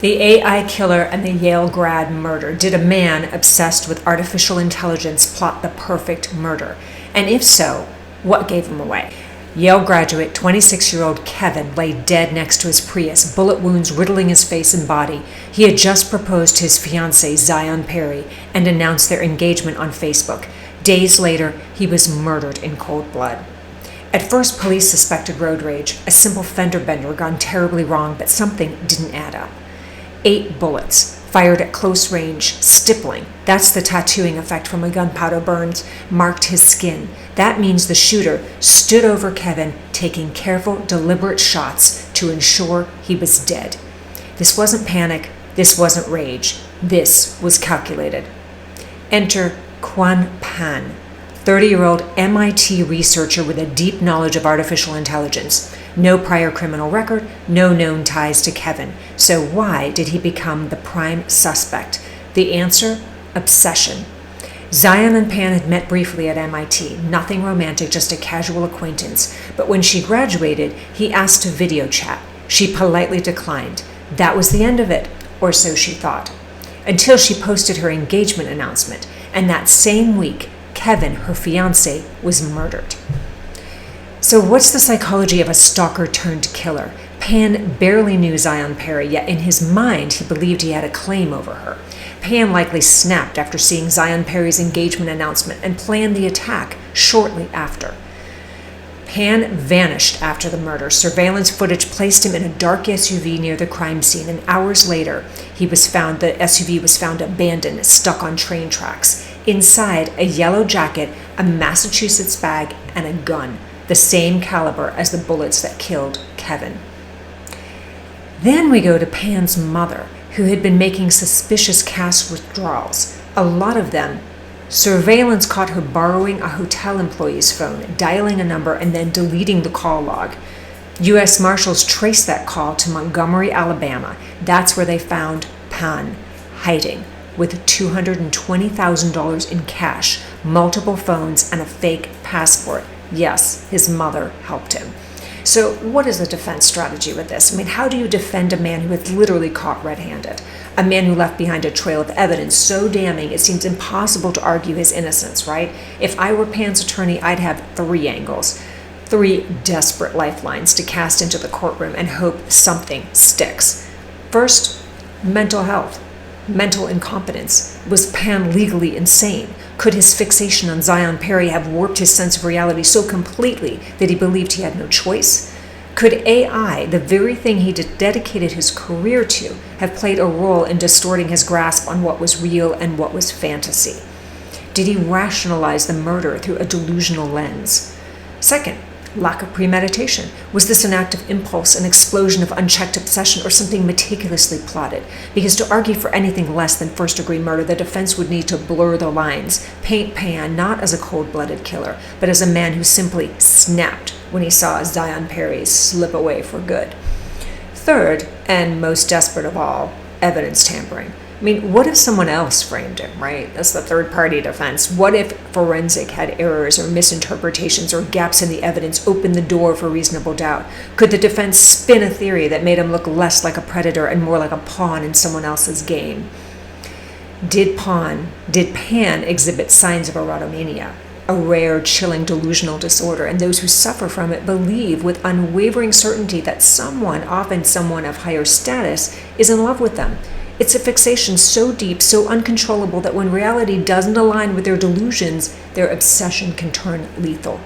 The AI killer and the Yale grad murder. Did a man obsessed with artificial intelligence plot the perfect murder? And if so, what gave him away? Yale graduate 26-year-old Kevin lay dead next to his Prius, bullet wounds riddling his face and body. He had just proposed to his fiancée, Zion Perry, and announced their engagement on Facebook. Days later, he was murdered in cold blood. At first, police suspected road rage, a simple fender bender gone terribly wrong, but something didn't add up. 8 bullets, fired at close range, stippling, that's the tattooing effect from a gunpowder burns, marked his skin. That means the shooter stood over Kevin, taking careful, deliberate shots to ensure he was dead. This wasn't panic, this wasn't rage, this was calculated. Enter Quan Pan, 30-year-old MIT researcher with a deep knowledge of artificial intelligence. No prior criminal record, no known ties to Kevin. So why did he become the prime suspect? The answer? Obsession. Zion and Pan had met briefly at MIT. Nothing romantic, just a casual acquaintance. But when she graduated, he asked to video chat. She politely declined. That was the end of it, or so she thought. Until she posted her engagement announcement. And that same week, Kevin, her fiancé, was murdered. So what's the psychology of a stalker turned killer? Pan barely knew Zion Perry, yet in his mind he believed he had a claim over her. Pan likely snapped after seeing Zion Perry's engagement announcement and planned the attack shortly after. Pan vanished after the murder. Surveillance footage placed him in a dark SUV near the crime scene, and hours later the SUV was found abandoned, stuck on train tracks. Inside, a yellow jacket, a Massachusetts bag, and a gun. The same caliber as the bullets that killed Kevin. Then we go to Pan's mother, who had been making suspicious cash withdrawals. A lot of them. Surveillance caught her borrowing a hotel employee's phone, dialing a number, and then deleting the call log. U.S. Marshals traced that call to Montgomery, Alabama. That's where they found Pan, hiding, with $220,000 in cash, multiple phones, and a fake passport. Yes, his mother helped him. So what is the defense strategy with this? I mean, how do you defend a man who was literally caught red-handed? A man who left behind a trail of evidence so damning it seems impossible to argue his innocence, right? If I were Pan's attorney, I'd have 3 angles, 3 desperate lifelines to cast into the courtroom and hope something sticks. First, mental health. Mental incompetence. Was Pan legally insane? Could his fixation on Zion Perry have warped his sense of reality so completely that he believed he had no choice? Could AI, the very thing he dedicated his career to, have played a role in distorting his grasp on what was real and what was fantasy? Did he rationalize the murder through a delusional lens? Second, lack of premeditation. Was this an act of impulse, an explosion of unchecked obsession, or something meticulously plotted? Because to argue for anything less than first-degree murder, the defense would need to blur the lines, paint Pan not as a cold-blooded killer, but as a man who simply snapped when he saw Zion Perry slip away for good. Third, and most desperate of all, evidence tampering. I mean, what if someone else framed him, right? That's the third-party defense. What if forensic had errors or misinterpretations or gaps in the evidence opened the door for reasonable doubt? Could the defense spin a theory that made him look less like a predator and more like a pawn in someone else's game? Did Pan exhibit signs of erotomania, a rare, chilling delusional disorder, and those who suffer from it believe with unwavering certainty that someone, often someone of higher status, is in love with them? It's a fixation so deep, so uncontrollable that when reality doesn't align with their delusions, their obsession can turn lethal.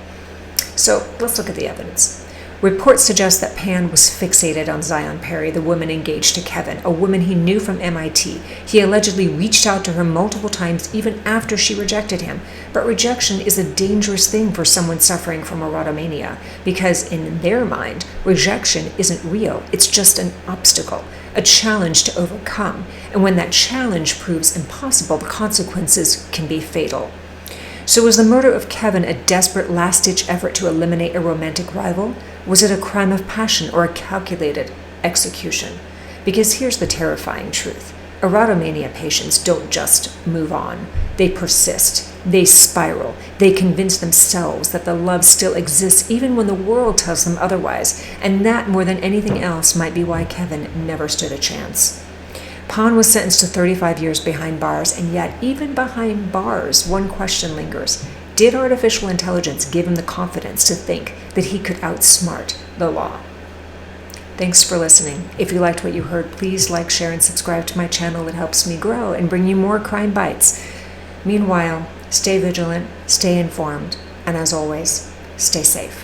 So let's look at the evidence. Reports suggest that Pan was fixated on Zion Perry, the woman engaged to Kevin, a woman he knew from MIT. He allegedly reached out to her multiple times even after she rejected him. But rejection is a dangerous thing for someone suffering from erotomania, because in their mind, rejection isn't real. It's just an obstacle, a challenge to overcome. And when that challenge proves impossible, the consequences can be fatal. So was the murder of Kevin a desperate last-ditch effort to eliminate a romantic rival? Was it a crime of passion or a calculated execution? Because here's the terrifying truth. Erotomania patients don't just move on. They persist. They spiral. They convince themselves that the love still exists even when the world tells them otherwise. And that, more than anything else, might be why Kevin never stood a chance. Pond was sentenced to 35 years behind bars, and yet, even behind bars, one question lingers. Did artificial intelligence give him the confidence to think that he could outsmart the law? Thanks for listening. If you liked what you heard, please like, share, and subscribe to my channel. It helps me grow and bring you more crime bites. Meanwhile, stay vigilant, stay informed, and as always, stay safe.